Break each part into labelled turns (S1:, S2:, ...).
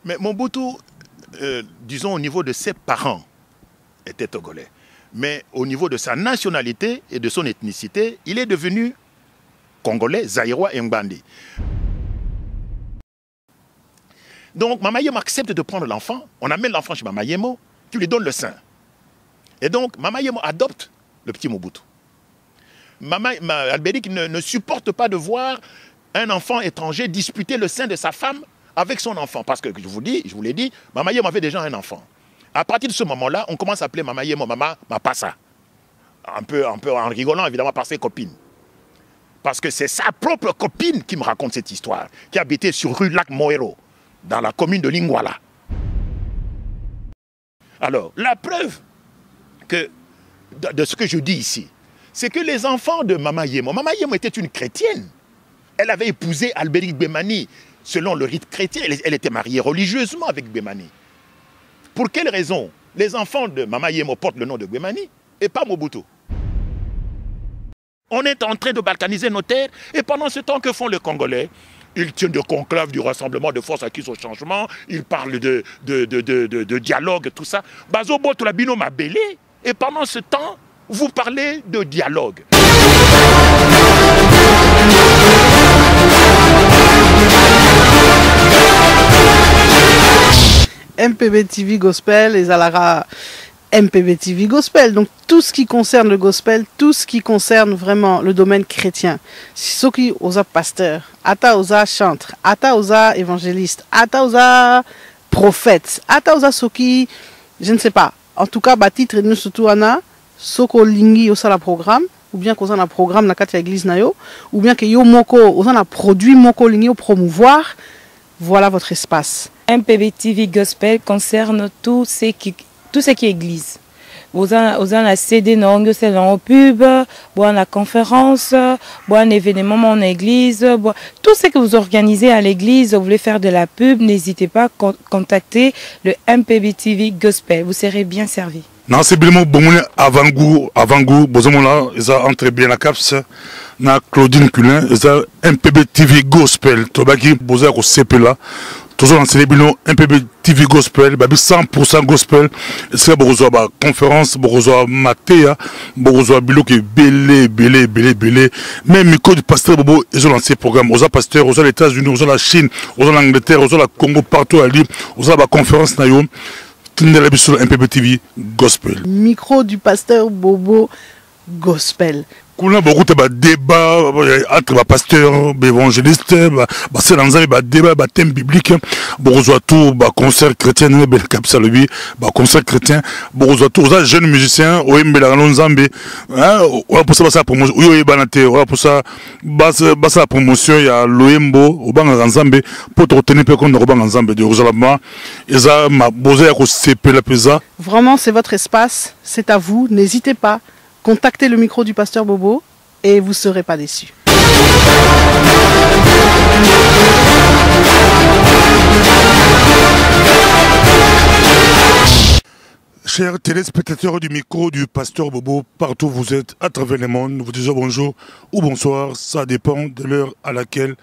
S1: Mais Mobutu, disons au niveau de ses parents, était togolais. Mais au niveau de sa nationalité et de son ethnicité, il est devenu congolais, zaïrois et mbandi. Donc Mama Yemo accepte de prendre l'enfant, on amène l'enfant chez Mama Yemo, tu lui donnes le sein. Et donc Mama Yemo adopte le petit Mobutu. Albéric ne supporte pas de voir un enfant étranger disputer le sein de sa femme avec son enfant. Parce que je vous l'ai dit, Mama Yemo avait déjà un enfant. À partir de ce moment-là, on commence à appeler Mama Yemo Mama Mapasa. Un peu en rigolant évidemment par ses copines. Parce que c'est sa propre copine qui me raconte cette histoire, qui habitait sur rue Lac Moero, dans la commune de Lingwala. Alors, la preuve de ce que je dis ici, c'est que les enfants de Mama Yemo était une chrétienne. Elle avait épousé Albéric Gbemani selon le rite chrétien. Elle était mariée religieusement avec Gbemani. Pour quelle raison les enfants de Mama Yemo portent le nom de Gbemani et pas Mobutu? On est en train de balkaniser nos terres et pendant ce temps, que font les Congolais? Ils tiennent de conclave du rassemblement de forces acquises au changement, ils parlent de dialogue, tout ça. Bazo boto la bino ma belé. Et pendant ce temps, vous parlez de dialogue.
S2: MPB TV Gospel et Zalara MPB TV Gospel. Donc tout ce qui concerne le gospel, tout ce qui concerne vraiment le domaine chrétien. Ce qui osa pasteur, ata osa chantre, ata osa évangéliste, ata osa prophète, ata osa soki, je ne sais pas. En tout cas, titre nous surtout ana soko lingi osa la programme ou bien qu'on a un programme na kati église na yo ou bien que yo moko osa un produit moko lingi au promouvoir. Voilà votre espace.
S3: MPB TV Gospel concerne tout ce qui est église. Vous avez la CD, c'est la pub, la conférence, un événement en église, tout ce que vous organisez à l'église, vous voulez faire de la pub, n'hésitez pas à contacter le MPB TV Gospel. Vous serez bien servi.
S4: Non, c'est bien bon avant-goût, là, ils ont entré bien la caps, na Claudine Culin, ils ont MPB TV Gospel, Tobaki, Boza, au CP là. Toujours dans ces bilans MPB TV Gospel, 100% Gospel. C'est que vous avez conférence, vous avez matéa, vous avez bilo qui belé. Même micro du pasteur Bobo, ils ont lancé le programme. Vous avez pasteur, vous avez les États-Unis, vous avez la Chine, vous avez l'Angleterre, vous avez le Congo, partout à l'île. Vous avez la conférence nayo. Tenez sur MPB TV Gospel.
S2: Micro du pasteur Bobo Gospel.
S4: Il y a beaucoup de débats entre les pasteurs, les évangélistes, les débats, les thèmes bibliques, les concerts chrétiens, les concerts chrétiens, les jeunes musiciens, pour ça, la promotion, il y a l'Oembo, pour te retenir
S2: Vraiment, c'est votre espace, c'est à vous, n'hésitez pas. Contactez le micro du pasteur Bobo et vous ne serez pas déçus.
S4: Chers téléspectateurs du micro du pasteur Bobo, partout où vous êtes, à travers le monde, nous vous disons bonjour ou bonsoir, ça dépend de l'heure à laquelle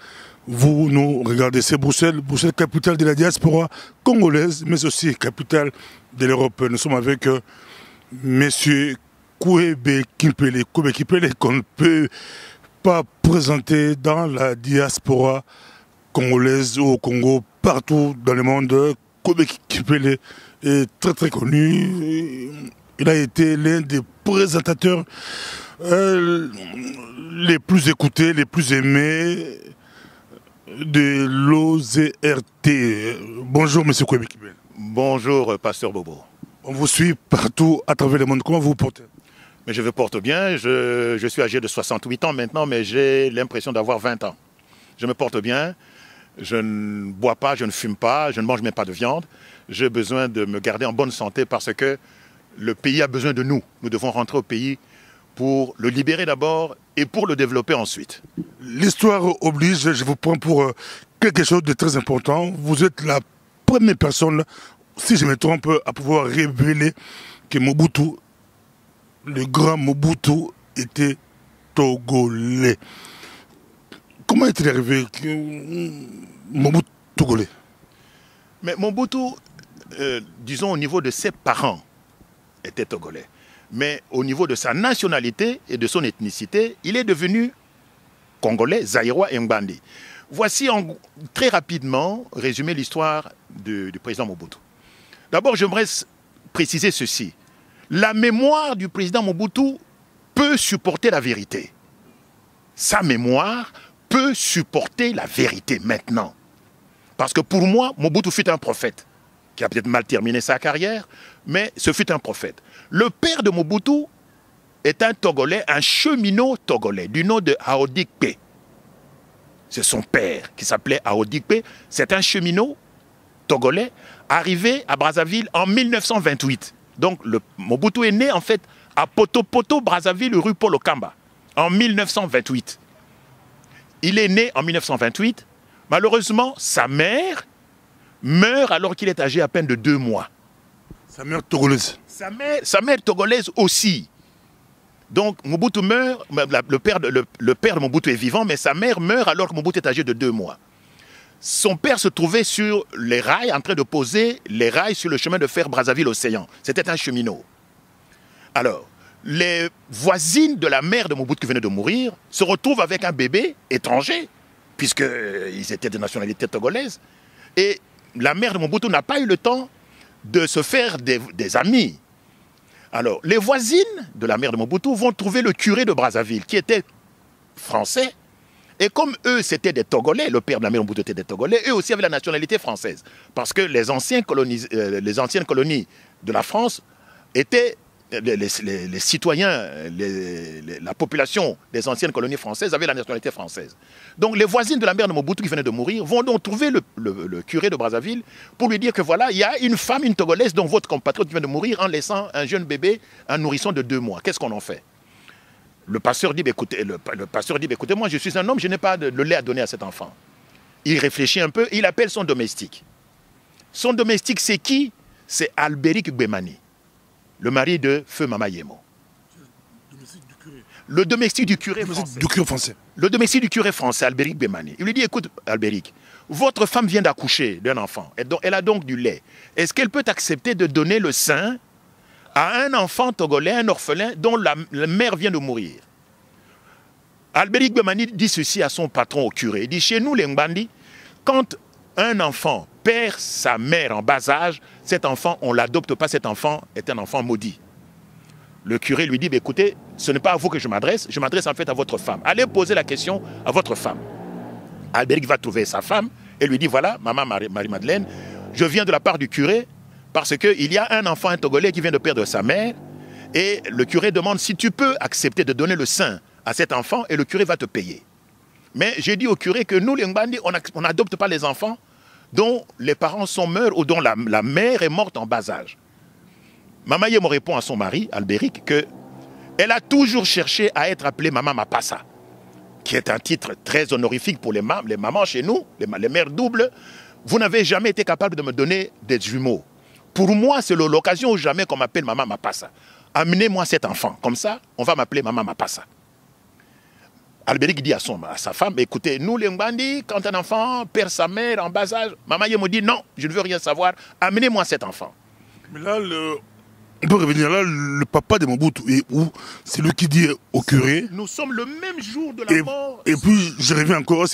S4: vous nous regardez. C'est Bruxelles, capitale de la diaspora congolaise, mais aussi capitale de l'Europe. Nous sommes avec messieurs Kwebe Kimpele, qu'on ne peut pas présenter dans la diaspora congolaise ou au Congo, partout dans le monde. Kwebe Kimpele est très connu. Il a été l'un des présentateurs les plus écoutés, les plus aimés de l'OZRT. Bonjour, monsieur Kwebe Kimpele.
S1: Bonjour, pasteur Bobo.
S4: On vous suit partout à travers le monde. Comment vous vous portez?
S1: Mais je me porte bien, je suis âgé de 68 ans maintenant, mais j'ai l'impression d'avoir 20 ans. Je me porte bien, je ne bois pas, je ne fume pas, je ne mange même pas de viande. J'ai besoin de me garder en bonne santé parce que le pays a besoin de nous. Nous devons rentrer au pays pour le libérer d'abord et pour le développer ensuite.
S4: L'histoire oblige, je vous prends pour quelque chose de très important. Vous êtes la première personne, si je me trompe, à pouvoir révéler que Mobutu, le grand Mobutu, était togolais. Comment est-il arrivé que Mobutu togolais?
S1: Mais Mobutu, disons au niveau de ses parents, était togolais. Mais au niveau de sa nationalité et de son ethnicité, il est devenu congolais, zaïrois et mbandi. Voici très rapidement résumé l'histoire du président Mobutu. D'abord, j'aimerais préciser ceci. La mémoire du président Mobutu peut supporter la vérité. Sa mémoire peut supporter la vérité maintenant. Parce que pour moi, Mobutu fut un prophète, qui a peut-être mal terminé sa carrière, mais ce fut un prophète. Le père de Mobutu est un Togolais, un cheminot togolais, du nom de Aodikpe. C'est son père qui s'appelait Aodikpe. C'est un cheminot togolais arrivé à Brazzaville en 1928. Donc Mobutu est né en fait à Poto-Poto, Brazzaville, rue Paul Okamba, en 1928. Il est né en 1928. Malheureusement, sa mère meurt alors qu'il est âgé à peine de 2 mois.
S4: Sa mère togolaise.
S1: Sa mère togolaise aussi. Donc Mobutu meurt, le père de Mobutu est vivant, mais sa mère meurt alors que Mobutu est âgé de 2 mois. Son père se trouvait sur les rails, en train de poser les rails sur le chemin de fer Brazzaville-Océan. C'était un cheminot. Alors, les voisines de la mère de Mobutu qui venait de mourir se retrouvent avec un bébé étranger, puisqu'ils étaient de nationalité togolaise. Et la mère de Mobutu n'a pas eu le temps de se faire des amis. Alors, les voisines de la mère de Mobutu vont trouver le curé de Brazzaville, qui était français. Et comme eux, c'était des Togolais, le père de la mère de Mobutu était des Togolais, eux aussi avaient la nationalité française. Parce que les anciennes colonies de la France étaient les citoyens, la population des anciennes colonies françaises avait la nationalité française. Donc les voisines de la mère de Mobutu qui venait de mourir vont donc trouver le curé de Brazzaville pour lui dire que voilà, il y a une femme, une Togolaise, dont votre compatriote vient de mourir en laissant un jeune bébé, un nourrisson de 2 mois. Qu'est-ce qu'on en fait? Le pasteur dit, écoutez, écoutez, moi je suis un homme, je n'ai pas de lait à donner à cet enfant. Il réfléchit un peu, il appelle son domestique. Son domestique, c'est qui? C'est Albéric Gbemani, le mari de Feu Mama Yemo. Le domestique du curé français. Le domestique du curé français, Albéric Gbemani. Il lui dit, écoute, Albéric, votre femme vient d'accoucher d'un enfant. Elle a donc du lait. Est-ce qu'elle peut accepter de donner le sein à un enfant togolais, un orphelin dont la mère vient de mourir? Albéric Gbemani dit ceci à son patron au curé. Il dit, chez nous les Mbandi, quand un enfant perd sa mère en bas âge, cet enfant, on ne l'adopte pas, cet enfant est un enfant maudit. Le curé lui dit, écoutez, ce n'est pas à vous que je m'adresse en fait à votre femme. Allez poser la question à votre femme. Albéric va trouver sa femme et lui dit, voilà, maman Marie-Madeleine, je viens de la part du curé parce qu'il y a un enfant, un Togolais qui vient de perdre sa mère et le curé demande si tu peux accepter de donner le sein à cet enfant et le curé va te payer. Mais j'ai dit au curé que nous, les Ngbandi, on n'adopte pas les enfants dont les parents sont morts ou dont la mère est morte en bas âge. Mama Yemo répond à son mari, Albéric, qu'elle a toujours cherché à être appelée Mama Mapassa, qui est un titre très honorifique pour les mamans chez nous, les mères doubles. Vous n'avez jamais été capable de me donner des jumeaux. Pour moi, c'est l'occasion ou jamais qu'on m'appelle Mama Mapassa. Amenez-moi cet enfant, comme ça, on va m'appeler Mama Mapassa. Albéric dit à sa femme, écoutez, nous les Ngbandi, quand un enfant perd sa mère en bas âge, Mama Yemo dit non, je ne veux rien savoir, amenez-moi cet enfant.
S4: Mais là, on peut revenir là, le papa de Mobutu est où? C'est lui qui dit au curé.
S1: Nous sommes le même jour de la mort.
S4: Et puis, je reviens encore,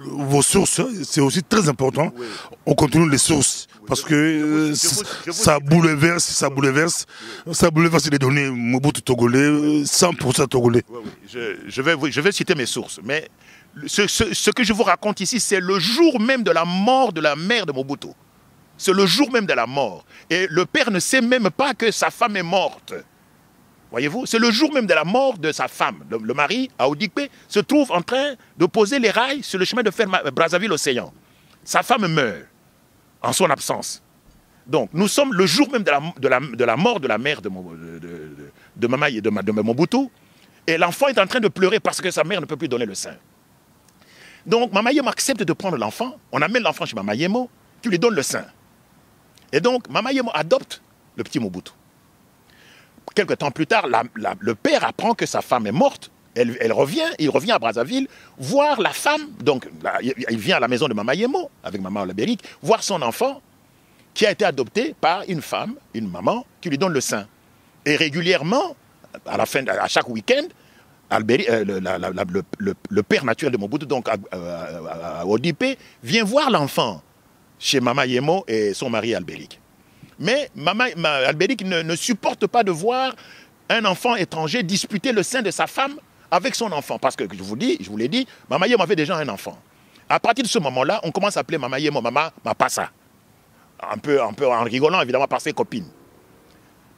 S4: vos sources, c'est aussi très important. Oui. On continue les sources, oui, parce que ça bouleverse les données Mobutu togolais, 100% togolais.
S1: Oui, oui. Je vais citer mes sources, mais ce que je vous raconte ici, c'est le jour même de la mort de la mère de Mobutu. C'est le jour même de la mort. Et le père ne sait même pas que sa femme est morte. Voyez-vous, c'est le jour même de la mort de sa femme. Le mari, Aodikpe, se trouve en train de poser les rails sur le chemin de fer Brazzaville-Océan. Sa femme meurt en son absence. Donc, nous sommes le jour même de la mort de la mère de Mobutu. Et l'enfant est en train de pleurer parce que sa mère ne peut plus donner le sein. Donc, Mama Yemo accepte de prendre l'enfant. On amène l'enfant chez Mama Yemo, qui lui donne le sein. Et donc, Mama Yemo adopte le petit Mobutu. Quelque temps plus tard, le père apprend que sa femme est morte il revient à Brazzaville, voir la femme, donc là, il vient à la maison de Mama Yemo, avec Maman Albéric, voir son enfant, qui a été adopté par une femme, une maman, qui lui donne le sein. Et régulièrement, à chaque week-end, le père naturel de Mobutu, donc Odipe, vient voir l'enfant chez Mama Yemo et son mari Albéric. Mais Albéric ne supporte pas de voir un enfant étranger disputer le sein de sa femme avec son enfant. Parce que, je vous l'ai dit, Mama Yemo avait déjà un enfant. À partir de ce moment-là, on commence à appeler Mama Yemo Mama Mapasa. Un peu en rigolant, évidemment, par ses copines.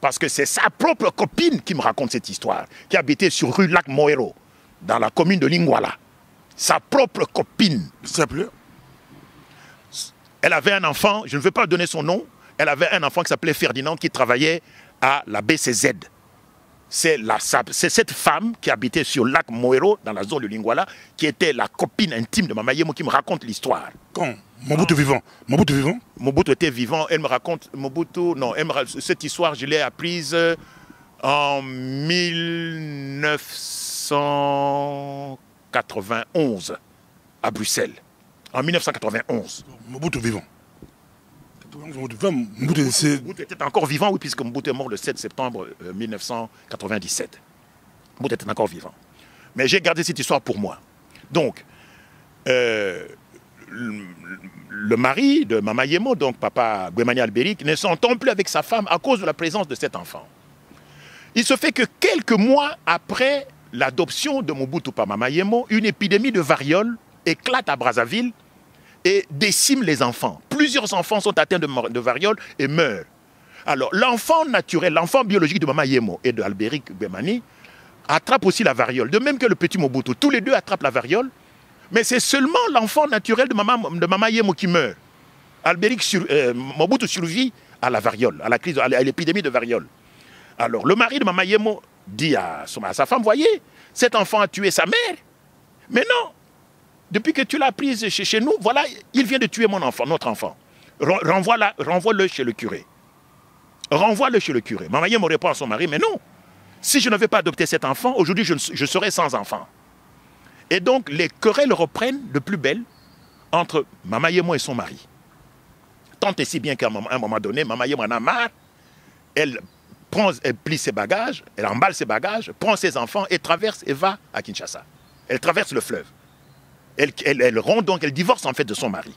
S1: Parce que c'est sa propre copine qui me raconte cette histoire, qui habitait sur rue Lac Moero, dans la commune de Lingwala. Sa propre copine. Elle avait un enfant, je ne vais pas donner son nom, elle avait un enfant qui s'appelait Ferdinand, qui travaillait à la BCZ. C'est cette femme qui habitait sur Lac Moero, dans la zone de Lingwala, qui était la copine intime de Mama Yemo, qui me raconte l'histoire.
S4: Quand Mobutu vivant.
S1: Mobutu était vivant. Elle me raconte, cette histoire, je l'ai apprise en 1991 à Bruxelles. En 1991.
S4: Mobutu vivant.
S1: Mobutu était encore vivant, oui, puisque Mobutu est mort le 7 septembre 1997. Mobutu était encore vivant. Mais j'ai gardé cette histoire pour moi. Donc, le mari de Mama Yemo, donc papa Gwemani Albéric, ne s'entend plus avec sa femme à cause de la présence de cet enfant. Il se fait que quelques mois après l'adoption de Mobutu par Mama Yemo, une épidémie de variole éclate à Brazzaville et décime les enfants. Plusieurs enfants sont atteints de variole et meurent. Alors, l'enfant naturel, l'enfant biologique de Mama Yemo et de Albéric Gwemani attrape aussi la variole. De même que le petit Mobutu, tous les deux attrapent la variole. Mais c'est seulement l'enfant naturel de Mama Yemo qui meurt. Mobutu survit à la variole, à l'épidémie de variole. Alors, le mari de Mama Yemo dit à sa femme, voyez, cet enfant a tué sa mère. Mais non, depuis que tu l'as prise chez nous, voilà, il vient de tuer notre enfant. Renvoie-le chez le curé. Renvoie-le chez le curé. Mama Yemo répond à son mari, mais non, si je n'avais pas adopté cet enfant, aujourd'hui je serais sans enfant. Et donc, les querelles reprennent de plus belle entre Mama Yemo et son mari. Tant et si bien qu'à un moment donné, Mama Yemo en a marre, elle plie ses bagages, elle emballe ses bagages, prend ses enfants et traverse et va à Kinshasa. Elle traverse le fleuve. Elle divorce en fait de son mari.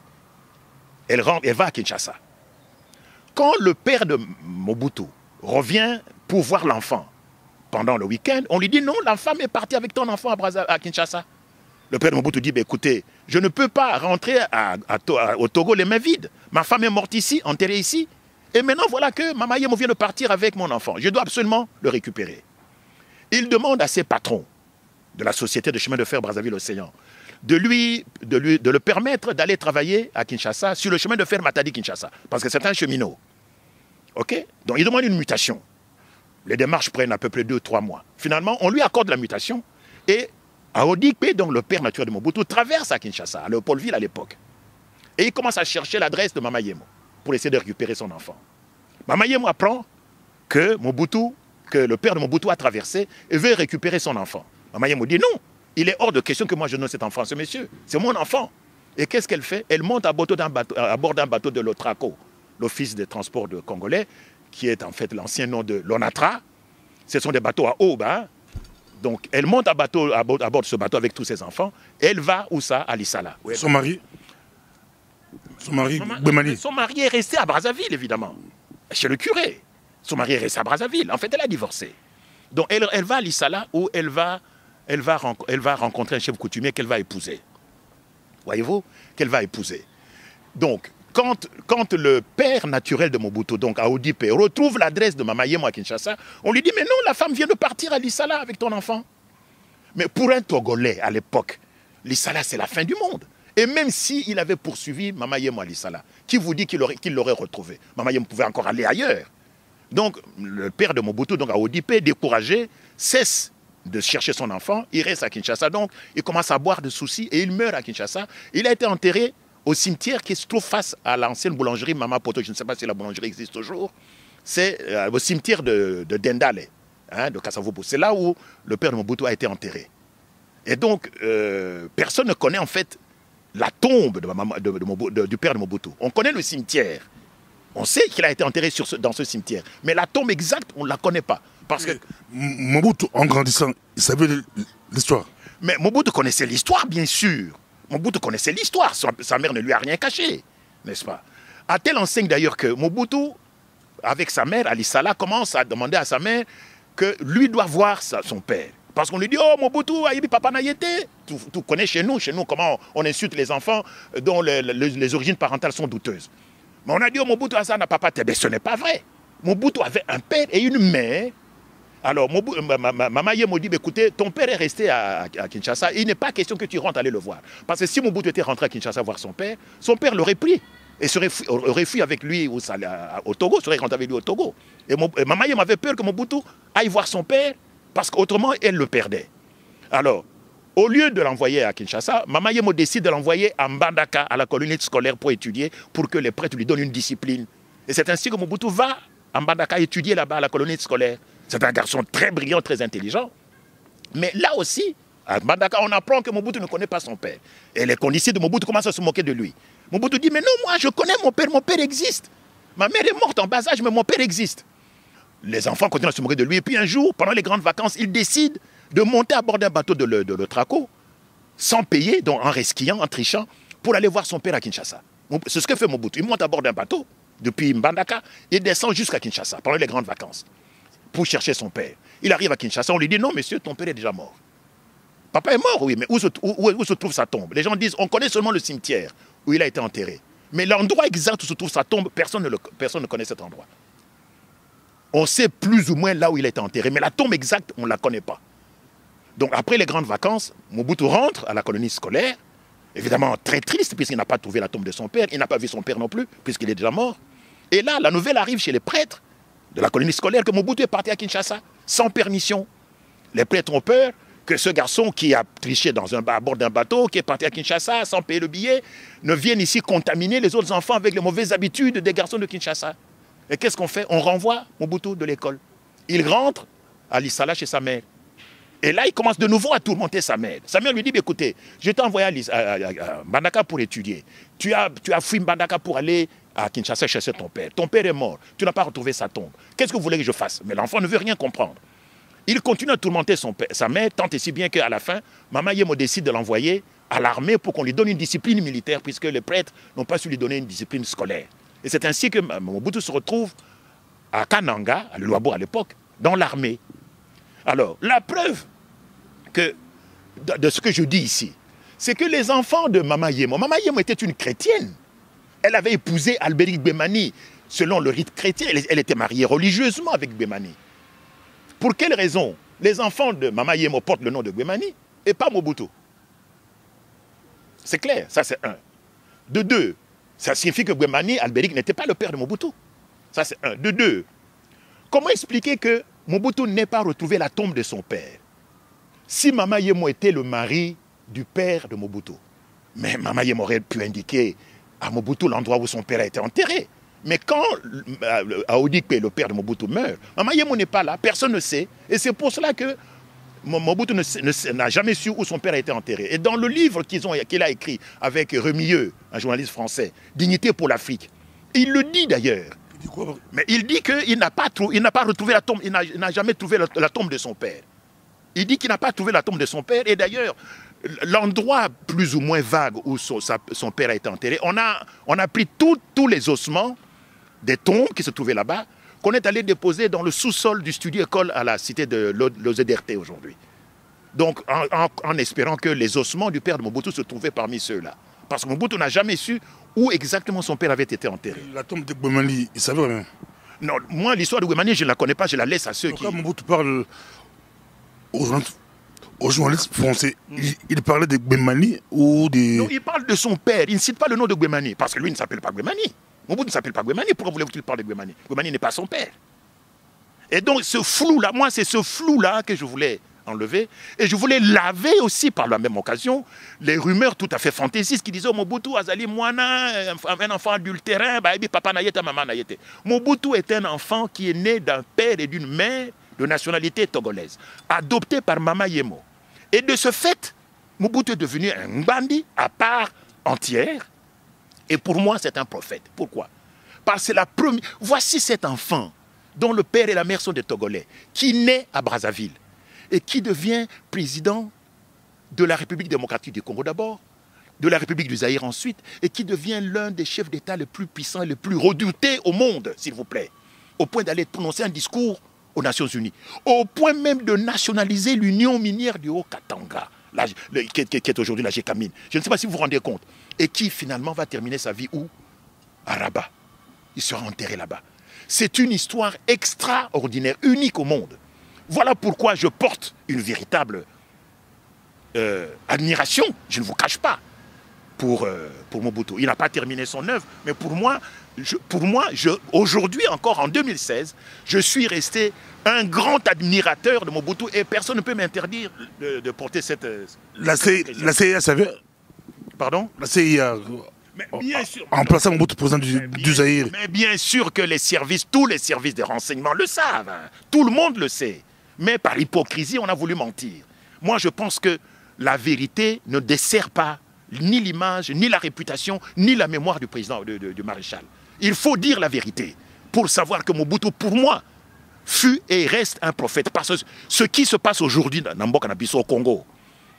S1: Elle va à Kinshasa. Quand le père de Mobutu revient pour voir l'enfant pendant le week-end, on lui dit non, la femme est partie avec ton enfant à Kinshasa. Le père de Mobutu dit, écoutez, je ne peux pas rentrer au Togo les mains vides. Ma femme est morte ici, enterrée ici. Et maintenant, voilà que Mama Yemo vient de partir avec mon enfant. Je dois absolument le récupérer. Il demande à ses patrons de la société de chemin de fer Brazzaville-Océan de le permettre d'aller travailler à Kinshasa sur le chemin de fer Matadi-Kinshasa. Parce que c'est un cheminot. OK? Donc, il demande une mutation. Les démarches prennent à peu près 2-3 mois. Finalement, on lui accorde la mutation et Aodipe, donc le père naturel de Mobutu, traverse à Kinshasa, à Léopoldville à l'époque. Et il commence à chercher l'adresse de Mama Yemo pour essayer de récupérer son enfant. Mama Yemo apprend que le père de Mobutu a traversé et veut récupérer son enfant. Mama Yemo dit non, il est hors de question que moi je donne cet enfant à ce monsieur. C'est mon enfant. Et qu'est-ce qu'elle fait? Elle monte à bord d'un bateau de l'Otraco, l'Office des transports de Congolais, qui est en fait l'ancien nom de l'ONATRA. Ce sont des bateaux à aube, hein? Donc, elle monte à bord de ce bateau avec tous ses enfants. Et elle va où ça? À Lissala.
S4: Son mari, Gwemani.
S1: Son mari est resté à Brazzaville, évidemment. Chez le curé. Son mari est resté à Brazzaville. En fait, elle a divorcé. Donc, elle va à Lissala où elle va rencontrer un chef coutumier qu'elle va épouser. Voyez-vous? Qu'elle va épouser. Donc, quand le père naturel de Mobutu, donc Aodipe, retrouve l'adresse de Mama Yemo à Kinshasa, on lui dit, mais non, la femme vient de partir à Lissala avec ton enfant. Mais pour un Togolais à l'époque, Lissala, c'est la fin du monde. Et même s'il avait poursuivi Mama Yemo à Lissala, qui vous dit qu'il l'aurait retrouvé? Mama Yemo pouvait encore aller ailleurs. Donc, le père de Mobutu, donc Aodipe, découragé, cesse de chercher son enfant, il reste à Kinshasa, donc il commence à boire de soucis et il meurt à Kinshasa. Il a été enterré au cimetière qui se trouve face à l'ancienne boulangerie Mama Poto. Je ne sais pas si la boulangerie existe toujours. C'est au cimetière de Dendale, hein, de Kasavubu. C'est là où le père de Mobutu a été enterré. Et donc, personne ne connaît en fait la tombe du père de Mobutu. On connaît le cimetière. On sait qu'il a été enterré dans ce cimetière. Mais la tombe exacte, on ne la connaît pas. Parce que
S4: Mobutu, en grandissant, il savait l'histoire.
S1: Mais Mobutu connaissait l'histoire, bien sûr. Mobutu connaissait l'histoire. Sa mère ne lui a rien caché, n'est-ce pas? À telle enseigne d'ailleurs que Mobutu, avec sa mère, Ali Salah, commence à demander à sa mère que lui doit voir son père. Parce qu'on lui dit, oh Mobutu, Aïbi Papa Nayete. Tu connais chez nous comment on insulte les enfants dont les origines parentales sont douteuses. Mais on a dit, oh Mobutu Hassan n'a papa. Mais ce n'est pas vrai. Mobutu avait un père et une mère. Alors, Mama Yemo dit, écoutez, ton père est resté à Kinshasa. Il n'est pas question que tu rentres aller le voir. Parce que si Mobutu était rentré à Kinshasa voir son père l'aurait pris. Et aurait fui avec lui au Togo, serait rentré avec lui au Togo. Et Mama Yemo avait peur que Mobutu aille voir son père, parce qu'autrement, elle le perdait. Alors, au lieu de l'envoyer à Kinshasa, Mama Yemo décide de l'envoyer à Mbandaka, à la colonie scolaire, pour étudier, pour que les prêtres lui donnent une discipline. Et c'est ainsi que Mobutu va à Mbandaka étudier là-bas, à la colonie scolaire. C'est un garçon très brillant, très intelligent. Mais là aussi, à Mbandaka, on apprend que Mobutu ne connaît pas son père. Et les condisciples de Mobutu commencent à se moquer de lui. Mobutu dit, mais non, moi je connais mon père existe. Ma mère est morte en bas âge, mais mon père existe. Les enfants continuent à se moquer de lui. Et puis un jour, pendant les grandes vacances, il décide de monter à bord d'un bateau de l'Otraco, sans payer, donc en resquillant, en trichant, pour aller voir son père à Kinshasa. C'est ce que fait Mobutu. Il monte à bord d'un bateau, depuis Mbandaka, et descend jusqu'à Kinshasa, pendant les grandes vacances, pour chercher son père. Il arrive à Kinshasa, on lui dit, non monsieur, ton père est déjà mort. Papa est mort, oui, mais où se trouve sa tombe? Les gens disent, on connaît seulement le cimetière où il a été enterré. Mais l'endroit exact où se trouve sa tombe, personne ne connaît cet endroit. On sait plus ou moins là où il a été enterré, mais la tombe exacte, on ne la connaît pas. Donc après les grandes vacances, Mobutu rentre à la colonie scolaire, évidemment très triste puisqu'il n'a pas trouvé la tombe de son père, il n'a pas vu son père non plus puisqu'il est déjà mort. Et là, la nouvelle arrive chez les prêtres de la colonie scolaire que Mobutu est parti à Kinshasa sans permission. Les prêtres ont peur que ce garçon qui a triché à bord d'un bateau, qui est parti à Kinshasa sans payer le billet, ne vienne ici contaminer les autres enfants avec les mauvaises habitudes des garçons de Kinshasa. Et qu'est-ce qu'on fait? On renvoie Mobutu de l'école. Il rentre à l'Issala chez sa mère. Et là, il commence de nouveau à tourmenter sa mère. Sa mère lui dit, écoutez, je t'ai envoyé à Mbandaka pour étudier. Tu as fui Mbandaka pour aller à Kinshasa chercher ton père. Ton père est mort. Tu n'as pas retrouvé sa tombe. Qu'est-ce que vous voulez que je fasse? Mais l'enfant ne veut rien comprendre. Il continue à tourmenter sa mère, tant et si bien qu'à la fin, Mama Yemo décide de l'envoyer à l'armée pour qu'on lui donne une discipline militaire, puisque les prêtres n'ont pas su lui donner une discipline scolaire. Et c'est ainsi que Mobutu se retrouve à Kananga, à Luabo à l'époque, dans l'armée. Alors, la preuve de ce que je dis ici, c'est que les enfants de Mama Yemo était une chrétienne. Elle avait épousé Albéric Gbemani selon le rite chrétien. Elle était mariée religieusement avec Gbemani. Pour quelle raison les enfants de Mama Yemo portent le nom de Gbemani et pas Mobutu? C'est clair, ça c'est un. De deux, ça signifie que Gbemani, Albéric, n'était pas le père de Mobutu. Ça c'est un. De deux, comment expliquer que Mobutu n'ait pas retrouvé la tombe de son père? Si Mama Yemo était le mari du père de Mobutu, mais Mama Yemo aurait pu indiquer à Mobutu l'endroit où son père a été enterré. Mais quand Aodikpe, le père de Mobutu, meurt, Mama Yemo n'est pas là, personne ne sait. Et c'est pour cela que Mobutu n'a jamais su où son père a été enterré. Et dans le livre qu'il a écrit avec Remilleux, un journaliste français, Dignité pour l'Afrique, il le dit d'ailleurs. Il dit quoi? Mais il dit qu'il n'a pas retrouvé la tombe, il n'a jamais trouvé la tombe de son père. Il dit qu'il n'a pas trouvé la tombe de son père. Et d'ailleurs, l'endroit plus ou moins vague où son père a été enterré, on a pris tous les ossements des tombes qui se trouvaient là-bas, qu'on est allé déposer dans le sous-sol du studio école à la cité de l'OZRT aujourd'hui. Donc, en espérant que les ossements du père de Mobutu se trouvaient parmi ceux-là. Parce que Mobutu n'a jamais su où exactement son père avait été enterré.
S4: La tombe de Gbemani, il savait rien.
S1: Non, moi, l'histoire de Gbemani, je ne la connais pas, je la laisse à ceux qui...
S4: Quand Mobutu parle aux journalistes français, il parlait de Gbemani ou de...
S1: Non, il parle de son père, il ne cite pas le nom de Gbemani, parce que lui ne s'appelle pas Gbemani. Mobutu ne s'appelle pas Gbemani, pourquoi voulez-vous-il parler de Gbemani? Gbemani n'est pas son père. Et donc ce flou-là, moi c'est ce flou-là que je voulais enlever, et je voulais laver aussi par la même occasion les rumeurs tout à fait fantaisistes qui disaient oh, Mobutu Azali Mwana, un enfant adultérin, papa Nayete, maman Nayete. Mobutu est un enfant qui est né d'un père et d'une mère de nationalité togolaise, adopté par Mama Yemo. Et de ce fait, Mobutu est devenu un bandit à part entière. Et pour moi, c'est un prophète. Pourquoi? Parce que c'est la première... Voici cet enfant dont le père et la mère sont des Togolais, qui naît à Brazzaville et qui devient président de la République démocratique du Congo d'abord, de la République du Zaïre ensuite, et qui devient l'un des chefs d'État les plus puissants et les plus redoutés au monde, s'il vous plaît, au point d'aller prononcer un discours aux Nations Unies, au point même de nationaliser l'Union minière du Haut-Katanga, qui est aujourd'hui la Gécamine. Je ne sais pas si vous vous rendez compte. Et qui finalement va terminer sa vie où? À Rabat. Il sera enterré là-bas. C'est une histoire extraordinaire, unique au monde. Voilà pourquoi je porte une véritable admiration, je ne vous cache pas, pour Mobutu. Il n'a pas terminé son œuvre, mais pour moi, aujourd'hui encore, en 2016, je suis resté un grand admirateur de Mobutu et personne ne peut m'interdire de porter cette...
S4: La CIA savait...
S1: Pardon?
S4: La CIA...
S1: Mais bien sûr,
S4: en plaçant Mobutu président du Zaïre.
S1: Mais bien sûr que les services, tous les services de renseignement le savent. Hein. Tout le monde le sait. Mais par hypocrisie, on a voulu mentir. Moi, je pense que la vérité ne dessert pas ni l'image, ni la réputation, ni la mémoire du président, du maréchal. Il faut dire la vérité pour savoir que Mobutu, pour moi, fut et reste un prophète. Parce que ce qui se passe aujourd'hui dans Mboka Nabiso au Congo,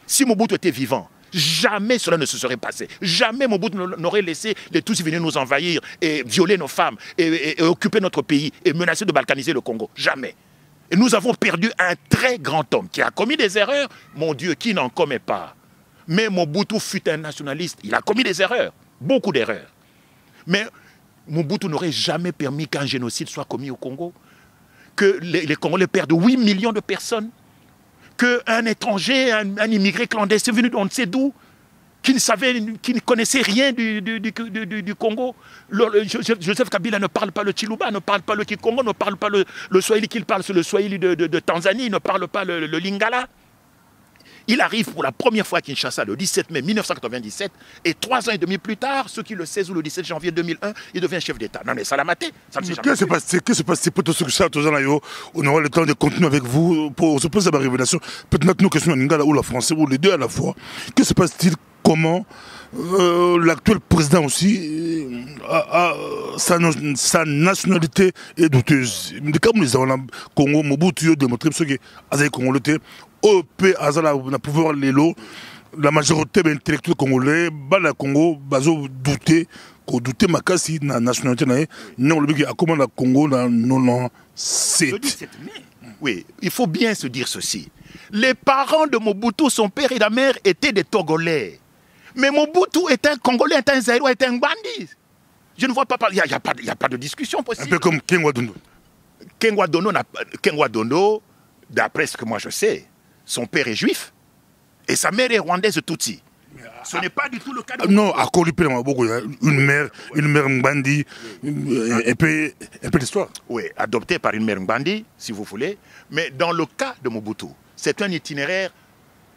S1: si Mobutu était vivant, jamais cela ne se serait passé. Jamais Mobutu n'aurait laissé les Tutsis venir nous envahir et violer nos femmes et occuper notre pays et menacer de balkaniser le Congo. Jamais. Et nous avons perdu un très grand homme qui a commis des erreurs, mon Dieu, qui n'en commet pas. Mais Mobutu fut un nationaliste. Il a commis des erreurs, beaucoup d'erreurs. Mais Mobutu n'aurait jamais permis qu'un génocide soit commis au Congo, que les Congolais perdent 8 millions de personnes, qu'un étranger, un immigré clandestin venu on ne sait d'où, qui ne connaissait rien du Congo. Joseph Kabila ne parle pas le Chiluba, ne parle pas le Kikongo, ne parle pas le Swahili qu'il parle, c'est le Swahili de Tanzanie, il ne parle pas le Lingala. Il arrive pour la première fois à Kinshasa le 17 mai 1997 et 3 ans et demi plus tard, ce qui le 16 ou le 17 janvier 2001, il devient chef d'État. Non mais ça l'a maté, ça ne s'est jamais fait.
S4: Qu'est-ce qui se passe pour tout ce que ça, on aura le temps de continuer avec vous pour se poser la révélation. Peut-être nos questions en lingala ou la français ou les deux à la fois. Que se passe-t-il? Comment l'actuel président aussi sa nationalité est douteuse. Comme les Congo, Mobutu a démontré que les Congolais OP Azala na pouvoir lelo la majorité intellectuelle congolais bala Congo bazo douter ko douter makasi na nationalité na non le bigi akoma na Congo na 97.
S1: Oui, il faut bien se dire ceci. Les parents de Mobutu, son père et la mère étaient des Togolais. Mais Mobutu est un Congolais, est un Zaïrois, est un bandit. Je ne vois pas parler, il n'y a pas de discussion possible.
S4: Un peu comme Kengwa Dondo.
S1: Kengwa Dondo, d'après ce que moi je sais, son père est juif et sa mère est rwandaise Tutsi. Ce n'est pas du tout le cas de...
S4: Non, à Kolipé, une mère Mbandi, un peu d'histoire.
S1: Oui, adoptée par une mère Mbandi, si vous voulez. Mais dans le cas de Mobutu, c'est un itinéraire.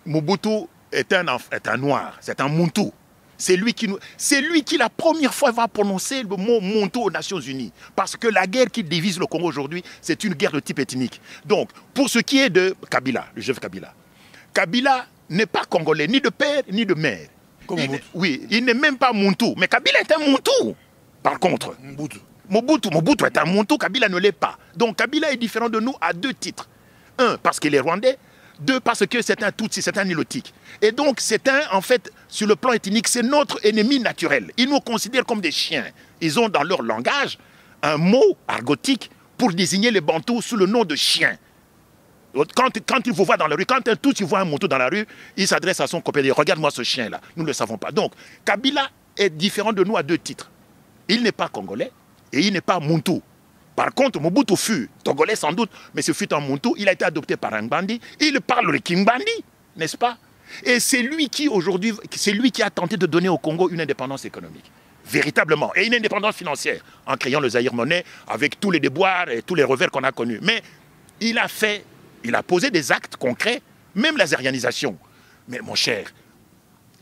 S1: Mobutu est un noir, c'est un Muntu. C'est lui qui la première fois va prononcer le mot Muntu aux Nations Unies. Parce que la guerre qui divise le Congo aujourd'hui, c'est une guerre de type ethnique. Donc, pour ce qui est de Kabila, le chef Kabila, Kabila n'est pas congolais, ni de père, ni de mère. Oui, il n'est même pas Muntu. Mais Kabila est un Muntu, par contre. Mobutu est un Muntu, Kabila ne l'est pas. Donc Kabila est différent de nous à 2 titres. 1, parce qu'il est rwandais. 2, parce que c'est un Tutsi, c'est un Nilotique. Et donc, en fait, sur le plan ethnique, c'est notre ennemi naturel. Ils nous considèrent comme des chiens. Ils ont dans leur langage un mot argotique pour désigner les Bantous sous le nom de chien. Quand il vous voit dans la rue, quand un Tutsi voit un Muntu dans la rue, il s'adresse à son copain et dit « Regarde-moi ce chien-là ». Nous ne le savons pas. Donc, Kabila est différent de nous à 2 titres. Il n'est pas congolais et il n'est pas Muntu. Par contre, Mobutu fut togolais sans doute, mais ce fut un Muntu. Il a été adopté par un Bandi. Il parle le Kimbandi, n'est-ce pas? Et c'est lui qui aujourd'hui, c'est lui qui a tenté de donner au Congo une indépendance économique, véritablement, et une indépendance financière, en créant le Zaïre monnaie avec tous les déboires et tous les revers qu'on a connus. Mais il a posé des actes concrets, même la zérianisation. Mais mon cher,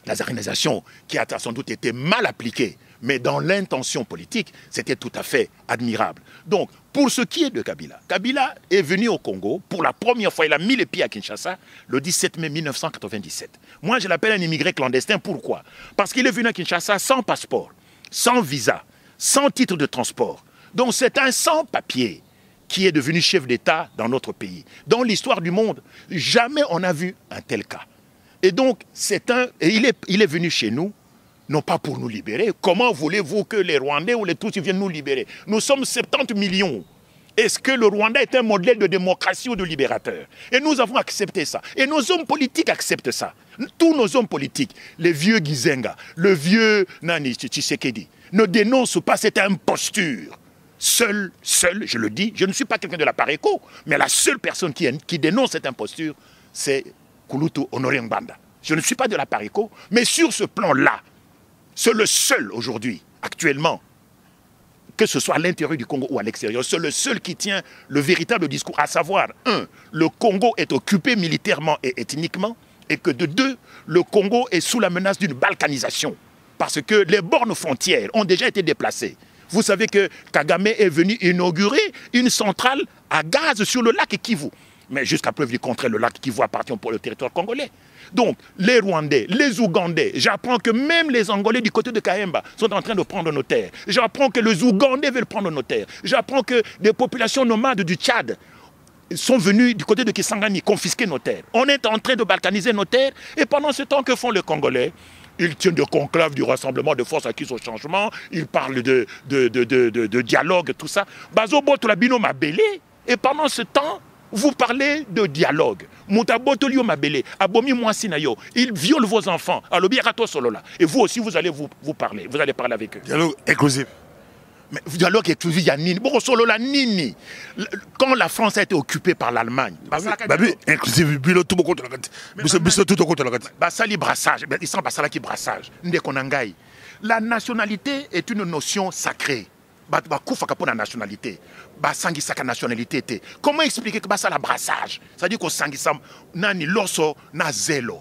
S1: la zérianisation qui a sans doute été mal appliquée Mais dans l'intention politique, c'était tout à fait admirable. Donc, pour ce qui est de Kabila, Kabila est venu au Congo pour la première fois. Il a mis les pieds à Kinshasa le 17 mai 1997. Moi, je l'appelle un immigré clandestin. Pourquoi? Parce qu'il est venu à Kinshasa sans passeport, sans visa, sans titre de transport. Donc, c'est un sans-papier qui est devenu chef d'État dans notre pays. Dans l'histoire du monde, jamais on n'a vu un tel cas. Et donc, il est venu chez nous, non pas pour nous libérer. Comment voulez-vous que les Rwandais ou les Tutsis viennent nous libérer? Nous sommes 70 millions. Est-ce que le Rwanda est un modèle de démocratie ou de libérateur? Et nous avons accepté ça. Et nos hommes politiques acceptent ça. Tous nos hommes politiques, les vieux Gizenga, le vieux Nani Tshisekedi, ne dénoncent pas cette imposture. Seul, je le dis, je ne suis pas quelqu'un de la Pareco, mais la seule personne qui dénonce cette imposture, c'est Kulutu Honoré Ngbanda. Je ne suis pas de la Pareco, mais sur ce plan-là, c'est le seul aujourd'hui, actuellement, que ce soit à l'intérieur du Congo ou à l'extérieur, c'est le seul qui tient le véritable discours, à savoir, 1, le Congo est occupé militairement et ethniquement, et que de 2, le Congo est sous la menace d'une balkanisation, parce que les bornes frontières ont déjà été déplacées. Vous savez que Kagame est venu inaugurer une centrale à gaz sur le lac Kivu. Mais jusqu'à preuve du contraire, le lac Kivu appartient pour le territoire congolais. Donc, les Rwandais, les Ougandais, j'apprends que même les Angolais du côté de Kayemba sont en train de prendre nos terres. J'apprends que les Ougandais veulent prendre nos terres. J'apprends que des populations nomades du Tchad sont venus du côté de Kisangani confisquer nos terres. On est en train de balkaniser nos terres. Et pendant ce temps, que font les Congolais? Ils tiennent de conclave du rassemblement de forces acquises au changement. Ils parlent de dialogue, tout ça. Bazo boto la bino mabele. Et pendant ce temps, vous parlez de dialogue. Mutabotolio mabele, abomi mwasinayo. Ils violent vos enfants. Et vous aussi, vous allez vous parler. Vous allez parler avec eux.
S4: Dialogue inclusif.
S1: Mais dialogue exclusif, il y a Nini. Bon, solo la Nini. Quand la France a été occupée par l'Allemagne.
S4: Inclusif, bilo tout contre la carte. Tout contre la carte.
S1: Basali brassage. Ils sont basala qui brassage. Ndekonangai. La nationalité est une notion sacrée. La nationalité. Nationalité. Comment expliquer que ça la brassage? C'est-à-dire qu'on sangisam nani loso na zelo.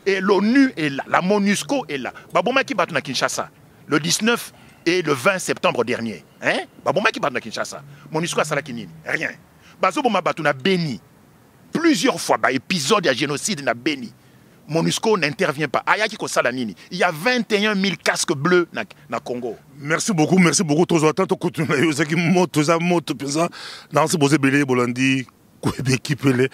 S1: Et l'ONU est là, la MONUSCO est là. Baboma qui bat na Kinshasa le 19 et le 20 septembre dernier. Hein? Baboma qui bat na Kinshasa. MONUSCO a salakinini. Rien. Bazoboma batu na Beni. Plusieurs fois, épisode de génocide na Beni. MONUSCO n'intervient pas. Il y a 21 000 casques bleus na Congo.
S4: Merci beaucoup. Tous attends, tu continues. Dans ce beau belé, Bolandi, Kwebekipele,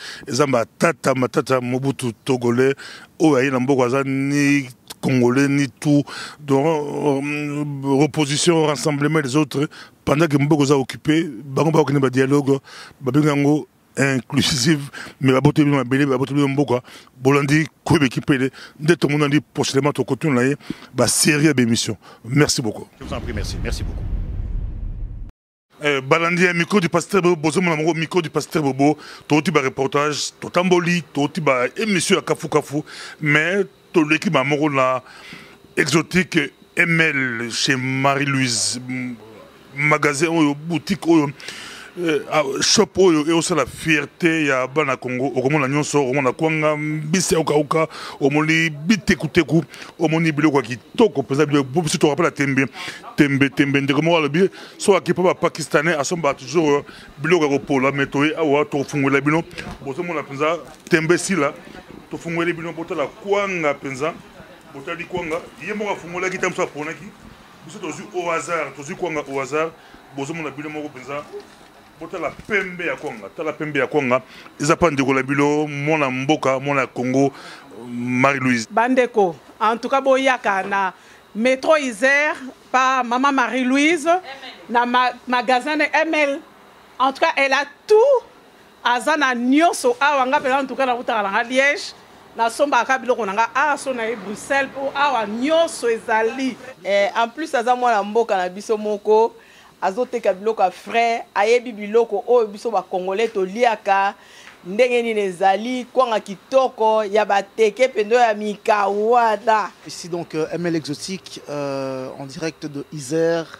S4: Matata, Mobutu Togolais, Oaï, Nambogaza, ni Congolais, ni tout. Donc, reposition, rassemblement des autres. Pendant que Mbogoza occupé, Bango Baokene dialogue, Babingango, inclusive, mais la beauté de belé, la beauté de Mboka, Bolandi, Kwebekipele, dès tout le monde a dit prochainement, tu continues là, série d'émissions. Merci beaucoup.
S1: Je vous en prie, merci beaucoup.
S4: Balandi un micro du pasteur Bobo, mon micro du pasteur Bobo, tout le reportage, tout tamboli, tout le émission à Kafu, mais tout l'équipe à Morola exotique ML chez Marie-Louise, magasin, boutique, shop et aussi la fierté ya bana Congo au moment la nyonso au moment la kwanga bisi okauka au moli bite kuteku au moni biloko kitoko pesa biloko bobi to rappelle tembe ndeko mo lobi so akipa ba pakistanais asomba toujours biloko ko pola metoye awa to fungola bino bozo mona penza tembe sila to fungola bino botala kwanga penza botali kwanga yemo ka fungola kitamso ponaki biso tozu au hasard tozu kwanga au hasard bozo mona bino moko penza la pembe ya Konga, ils appellent de Golabilo, mon Mboka, mon Congo, Marie-Louise.
S5: Bandeko, en tout cas, boyaka na métro Isère, par maman Marie-Louise, na magasin de ML. En tout cas, elle a tout. Azana nyonso awanga en tout cas na utara na Liège. Na somba kabilo konanga so na Bruxelles pour awa nyonso ezali.
S6: En plus aza mwana mboka na biso moko. Azoteka biloko frais ayebi biloko oyo biso ba congolais to liaka ndenge nini ezali kwanga kitoko ya bateke pendo ya mikawada.
S7: Ici donc ML Exotique en direct de Isère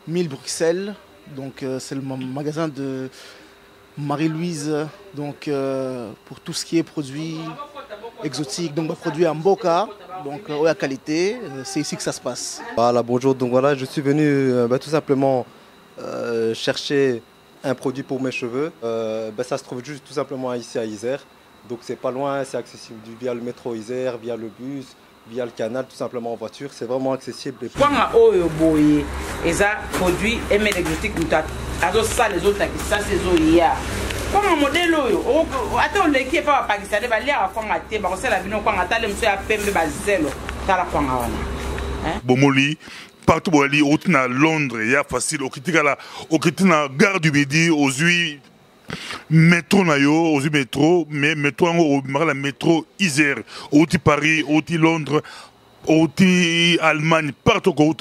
S7: 1000 Bruxelles, donc c'est le magasin de Marie-Louise, donc pour tout ce qui est produit exotique, donc produit en Mboka, Donc, la qualité, c'est ici que ça se passe.
S8: Voilà, bonjour. Donc voilà, je suis venu tout simplement chercher un produit pour mes cheveux. Ça se trouve juste tout simplement ici à Isère. Donc c'est pas loin, c'est accessible via le métro Isère, via le bus, via le canal, tout simplement en voiture. C'est vraiment accessible.
S9: Quand on a produit ML exotique, ça les autres qui ça c'est zoïa. Quand on modèle attends les qui pas pakistanais va lire à fond à thé, c'est la vino quand attend les monsieur à pembe bazelo, ça la fond à
S4: Bomoli partout où aller, au à Londres, il y a facile, au Kitina gare du Midi, aux huit métro nayo, aux huit métro, mais métro au la métro Isère, au Paris, au Londres, au Allemagne, partout où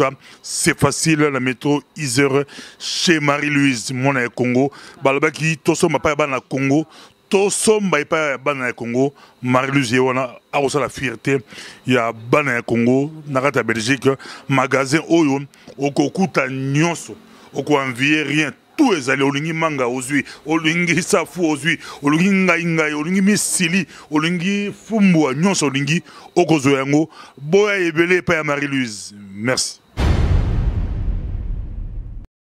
S4: c'est facile, la métro Isère chez Marie-Louise, mon Congo, balbaki, toso ma pas na Congo. Tout sommes pas bana Congo, Marie-Louise Yewana a aussi la fierté. Il y a bana Congo, Narata Belgique, magasin Oyo, Okokuta Nyonso, Oko envier rien. Tout est allé, Olingi Manga Ozui, Olingi Safu Ozui, Olingi Ngaingai, Olingi Missili, Olingi Fumbua, Nyonso Olingi, Okozoyango, Boya Ebele, Paya Marie-Louise. Merci.